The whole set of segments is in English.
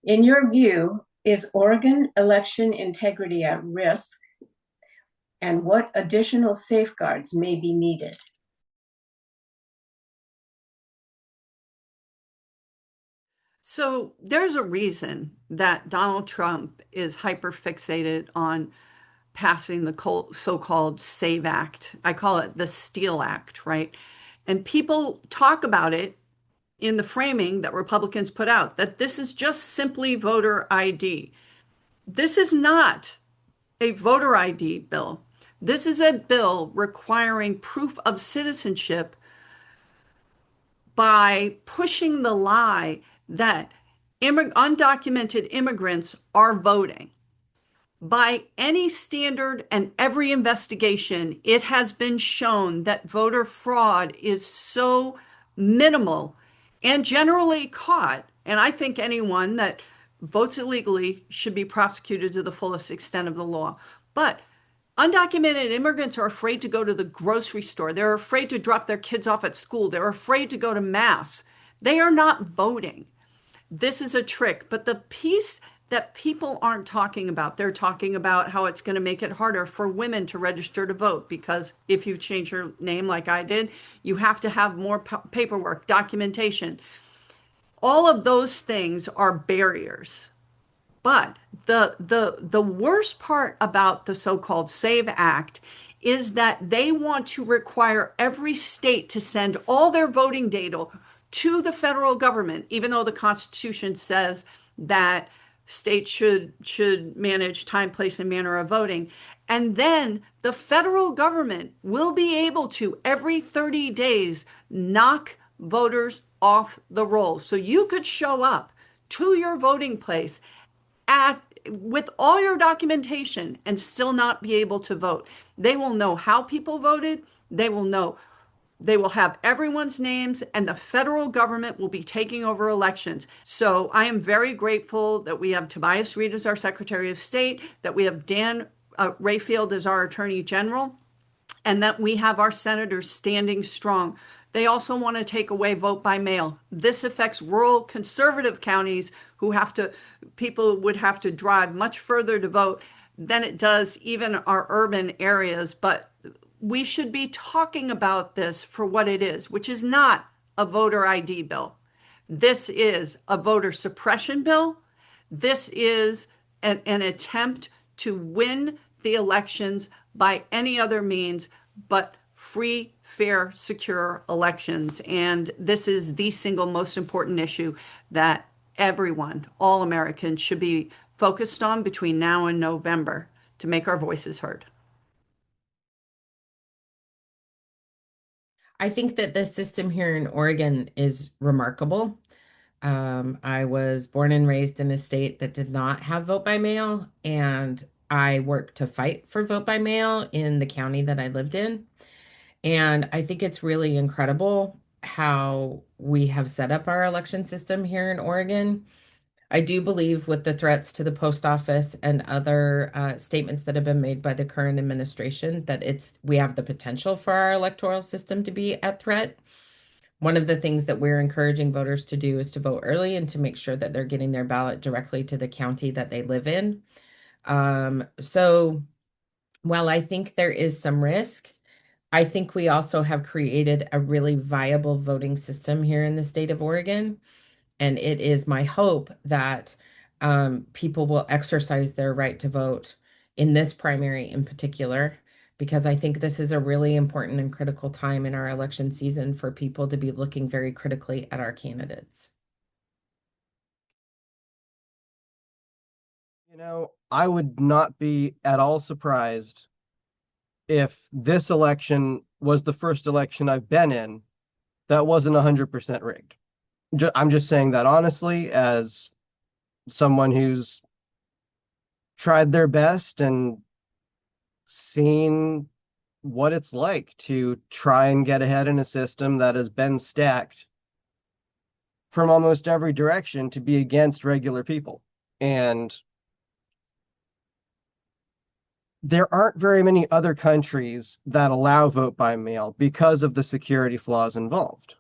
In your view, is Oregon election integrity at risk, and what additional safeguards may be needed? So there's a reason that Donald Trump is hyper fixated on passing the so-called SAVE Act. I call it the Steal Act, right? And people talk about it in the framing that Republicans put out, that this is just simply voter ID. This is not a voter ID bill. This is a bill requiring proof of citizenship by pushing the lie that undocumented immigrants are voting. By any standard and every investigation, it has been shown that voter fraud is so minimal and generally caught. And I think anyone that votes illegally should be prosecuted to the fullest extent of the law. But undocumented immigrants are afraid to go to the grocery store. They're afraid to drop their kids off at school. They're afraid to go to mass. They are not voting. This is a trick. But the piece that people aren't talking about, they're talking about how it's going to make it harder for women to register to vote because if you change your name like I did, you have to have more paperwork, documentation. All of those things are barriers. But the worst part about the so-called SAVE Act is that they want to require every state to send all their voting data to the federal government, even though the Constitution says that states should manage time, place, and manner of voting. And then the federal government will be able to every 30 days knock voters off the rolls. So you could show up to your voting place at with all your documentation and still not be able to vote. They will know how people voted. They will have everyone's names, and the federal government will be taking over elections. So I am very grateful that we have Tobias Reed as our Secretary of State, that we have Dan Rayfield as our Attorney General, and that we have our senators standing strong. They also want to take away vote by mail. This affects rural conservative counties who people would have to drive much further to vote than it does even our urban areas. But we should be talking about this for what it is, which is not a voter ID bill. This is a voter suppression bill. This is an attempt to win the elections by any other means but free, fair, secure elections. And this is the single most important issue that everyone, all Americans, should be focused on between now and November to make our voices heard. I think that the system here in Oregon is remarkable. I was born and raised in a state that did not have vote by mail, and I worked to fight for vote by mail in the county that I lived in. And I think it's really incredible how we have set up our election system here in Oregon. I do believe with the threats to the post office and other statements that have been made by the current administration that we have the potential for our electoral system to be at threat. One of the things that we're encouraging voters to do is to vote early and to make sure that they're getting their ballot directly to the county that they live in. So while I think there is some risk, I think we also have created a really viable voting system here in the state of Oregon. And it is my hope that people will exercise their right to vote in this primary in particular, because I think this is a really important and critical time in our election season for people to be looking very critically at our candidates. I would not be at all surprised if this election was the first election I've been in that wasn't 100% rigged. I'm just saying that honestly, as someone who's tried their best and seen what it's like to try and get ahead in a system that has been stacked from almost every direction to be against regular people. And there aren't very many other countries that allow vote by mail because of the security flaws involved.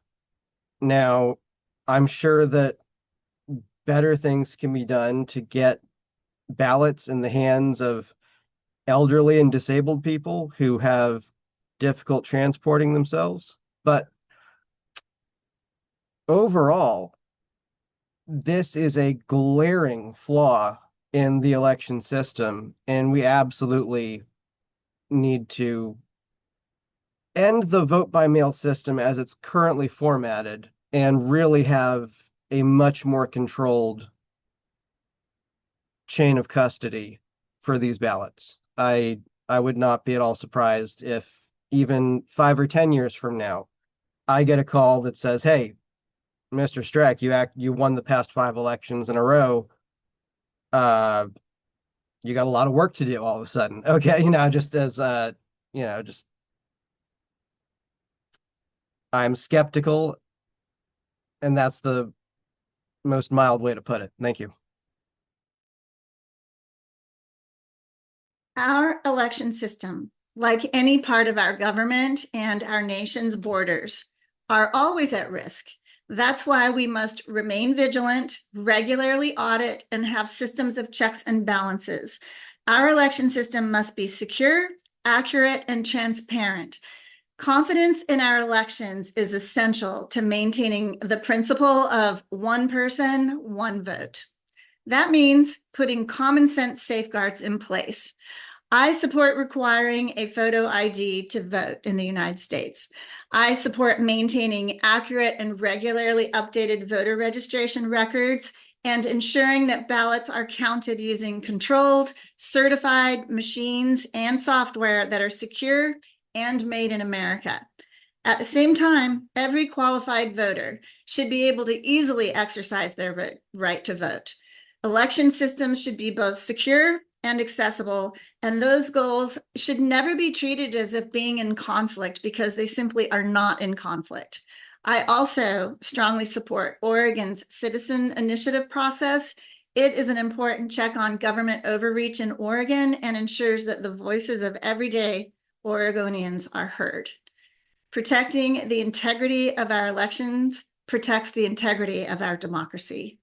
Now, I'm sure that better things can be done to get ballots in the hands of elderly and disabled people who have difficult transporting themselves. But overall, this is a glaring flaw in the election system, and we absolutely need to end the vote by mail system as it's currently formatted and really have a much more controlled chain of custody for these ballots. I would not be at all surprised if even 5 or 10 years from now, I get a call that says, "Hey, Mr. Streck, you won the past 5 elections in a row. You got a lot of work to do all of a sudden." Okay, just as just I'm skeptical, and that's the most mild way to put it. Thank you. Our election system, like any part of our government and our nation's borders, are always at risk. That's why we must remain vigilant, regularly audit, and have systems of checks and balances. Our election system must be secure, accurate, and transparent. Confidence in our elections is essential to maintaining the principle of one person, one vote. That means putting common sense safeguards in place. I support requiring a photo ID to vote in the United States. I support maintaining accurate and regularly updated voter registration records and ensuring that ballots are counted using controlled, certified machines and software that are secure and made in America. At the same time, every qualified voter should be able to easily exercise their right to vote. Election systems should be both secure and accessible, and those goals should never be treated as if being in conflict, because they simply are not in conflict. I also strongly support Oregon's citizen initiative process. It is an important check on government overreach in Oregon and ensures that the voices of everyday Oregonians are heard. Protecting the integrity of our elections protects the integrity of our democracy.